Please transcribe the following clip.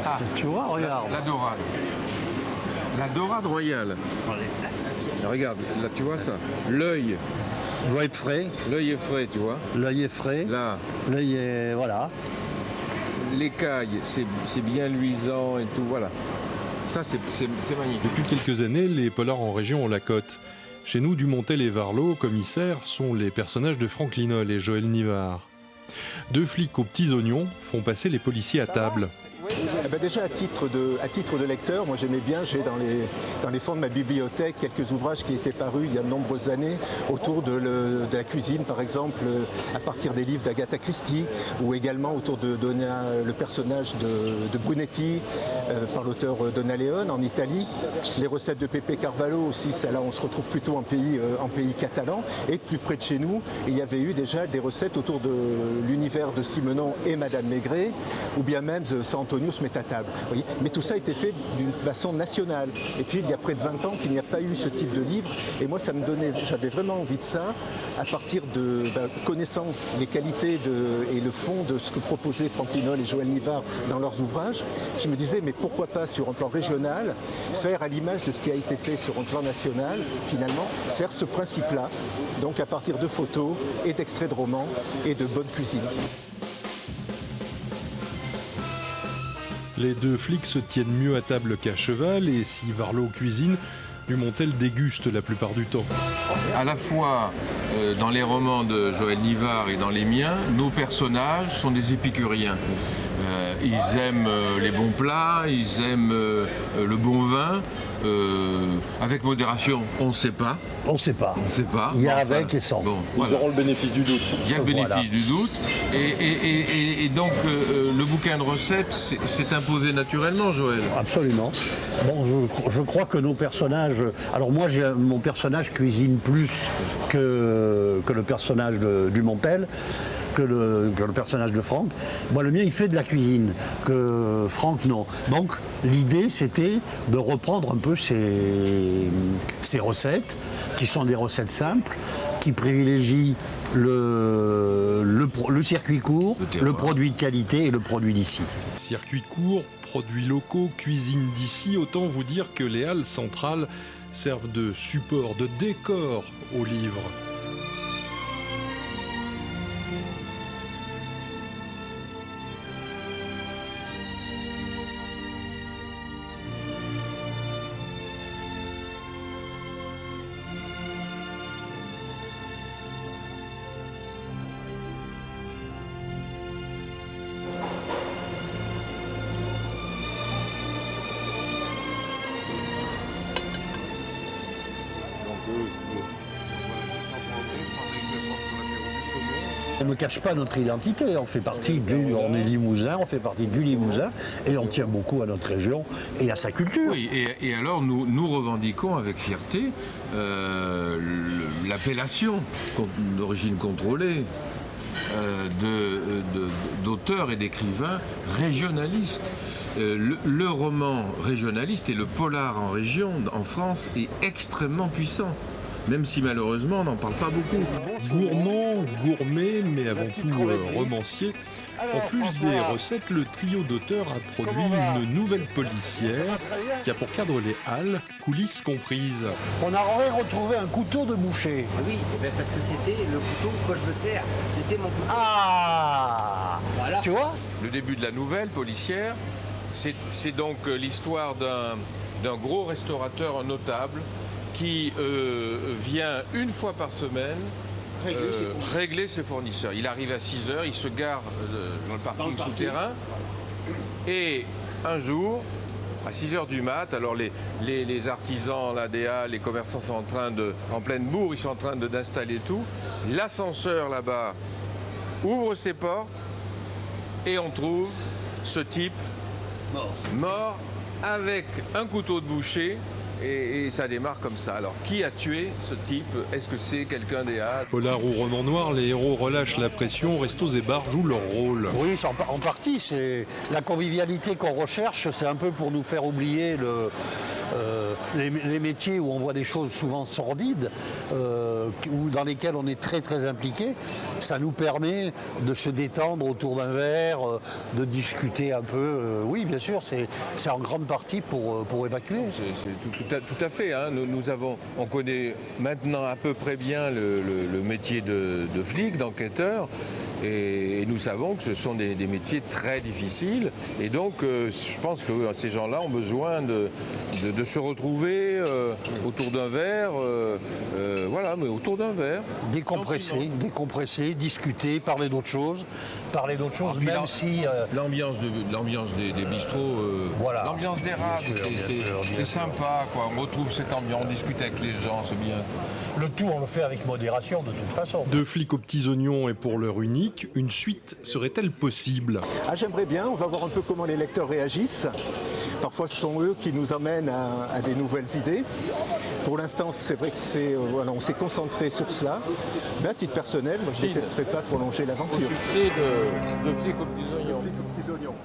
Ah, tu vois, regarde. La dorade. La dorade royale. Regarde, là tu vois ça. L'œil. Il doit être frais. L'œil est frais, tu vois. L'œil est frais. Là. L'œil est... Voilà. L'écaille, c'est bien luisant et tout, voilà. Ça, c'est magnifique. Depuis quelques années, les polars en région ont la cote. Chez nous, Dumontel et Varlot, commissaires, sont les personnages de Franck Linol et Joël Nivard. Deux flics aux petits oignons font passer les policiers à table. Déjà à titre de lecteur, moi j'aimais bien, j'ai dans les fonds de ma bibliothèque quelques ouvrages qui étaient parus il y a de nombreuses années autour de la cuisine par exemple, à partir des livres d'Agatha Christie ou également autour de le personnage de Brunetti par l'auteur Donna Leone en Italie, les recettes de Pepe Carvalho aussi, ça là on se retrouve plutôt en pays catalan et plus près de chez nous, il y avait eu déjà des recettes autour de l'univers de Simenon et Madame Maigret ou bien même San Antonio se met à table. Oui. Mais tout ça a été fait d'une façon nationale. Et puis il y a près de 20 ans qu'il n'y a pas eu ce type de livre. Et moi, j'avais vraiment envie de ça, à partir de connaissant les qualités et le fond de ce que proposaient Franck Linol et Joël Nivard dans leurs ouvrages. Je me disais, mais pourquoi pas sur un plan régional, faire à l'image de ce qui a été fait sur un plan national, finalement, faire ce principe-là. Donc à partir de photos et d'extraits de romans et de bonne cuisine. Les deux flics se tiennent mieux à table qu'à cheval et si Varlot cuisine, Dumontel déguste la plupart du temps. À la fois dans les romans de Joël Nivard et dans les miens, nos personnages sont des épicuriens. Ils aiment les bons plats, ils aiment le bon vin, avec modération, on ne sait pas. On ne sait pas. On ne sait pas. Il y a avec et sans. Bon, Ils auront le bénéfice du doute. Il y a le bénéfice du doute. Et donc, le bouquin de recettes s'est imposé naturellement, Joël. Absolument. Bon, je crois que nos personnages... Alors moi, mon personnage cuisine plus que le personnage de Dumontel, que le personnage de Franck. Moi, le mien, il fait de la cuisine, que Franck, non. Donc, l'idée, c'était de reprendre un peu ces recettes, qui sont des recettes simples, qui privilégient le circuit court, le produit de qualité et le produit d'ici. Circuit court, produits locaux, cuisine d'ici, autant vous dire que les halles centrales servent de support, de décor au livre. On ne cache pas notre identité, on est Limousin, on fait partie du Limousin et on tient beaucoup à notre région et à sa culture. Oui, et alors nous revendiquons avec fierté l'appellation d'origine contrôlée d'auteurs et d'écrivains régionalistes. Le roman régionaliste et le polar en région, en France, est extrêmement puissant. Même si malheureusement on n'en parle pas beaucoup. Gourmand, gourmet, mais avant tout romancier. En plus des recettes, le trio d'auteurs a produit une nouvelle policière qui a pour cadre les halles, coulisses comprises. On aurait retrouvé un couteau de boucher. Oui, parce que c'était le couteau que je me sers. C'était mon couteau. Ah Voilà. Tu vois ? Le début de la nouvelle policière, c'est donc l'histoire d'un gros restaurateur notable qui vient une fois par semaine régler ses fournisseurs. Il arrive à 6h, il se gare dans le parking souterrain et un jour, à 6h du mat, alors les artisans, l'ADA, les commerçants sont en pleine bourre, ils sont en train d'installer tout. L'ascenseur là-bas ouvre ses portes et on trouve ce type mort avec un couteau de boucher Et ça démarre comme ça. Alors, qui a tué ce type? Est-ce que c'est quelqu'un des Halles? Polar ou roman noir, les héros relâchent la pression, Restos et bars jouent leur rôle. Oui, en partie, c'est la convivialité qu'on recherche, c'est un peu pour nous faire oublier les métiers où on voit des choses souvent sordides, ou dans lesquels on est très très impliqué. Ça nous permet de se détendre autour d'un verre, de discuter un peu. Oui, bien sûr, c'est en grande partie pour évacuer. C'est tout à fait. Hein. On connaît maintenant à peu près bien le métier de flic, d'enquêteur. Et nous savons que ce sont des métiers très difficiles. Et donc, je pense que ces gens-là ont besoin de se retrouver autour d'un verre. Voilà, mais autour d'un verre. Décompresser, discuter, parler d'autres choses. Même si... L'ambiance des bistrots, voilà. L'ambiance d'érable, c'est sympa, quoi. On retrouve cette ambiance, on discute avec les gens, c'est bien. Le tout, on le fait avec modération, de toute façon. Deux flics aux petits oignons et pour l'heure unique, une suite serait-elle possible? J'aimerais bien, on va voir un peu comment les lecteurs réagissent. Parfois, ce sont eux qui nous emmènent à des nouvelles idées. Pour l'instant, c'est vrai que on s'est concentré sur cela. Mais à titre personnel, moi, je ne détesterais pas prolonger l'aventure. Au succès de Flics aux petits oignons. Flics aux petits oignons.